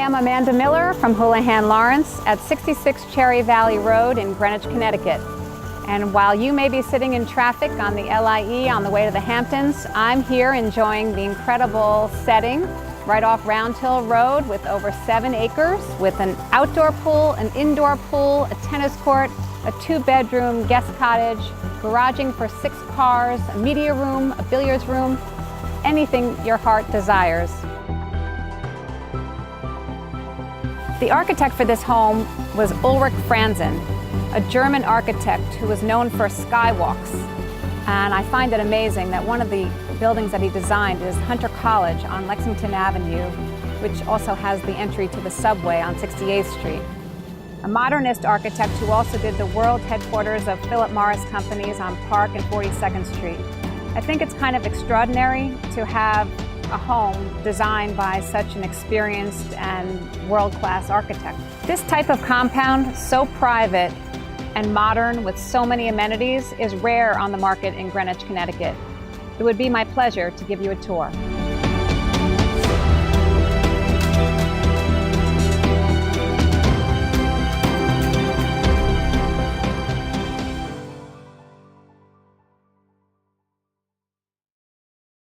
I'm Amanda Miller from Houlihan Lawrence at 66 Cherry Valley Road in Greenwich, Connecticut. And while you may be sitting in traffic on the LIE on the way to the Hamptons, I'm here enjoying the incredible setting right off Round Hill Road with over 7 acres, with an outdoor pool, an indoor pool, a tennis court, a 2-bedroom guest cottage, garaging for 6 cars, a media room, a billiards room, anything your heart desires. The architect for this home was Ulrich Franzen, a German architect who was known for skywalks. And I find it amazing that one of the buildings that he designed is Hunter College on Lexington Avenue, which also has the entry to the subway on 68th Street. A modernist architect who also did the world headquarters of Philip Morris Companies on Park and 42nd Street. I think it's kind of extraordinary to have a home designed by such an experienced and world-class architect. This type of compound, so private and modern with so many amenities, is rare on the market in Greenwich, Connecticut. It would be my pleasure to give you a tour.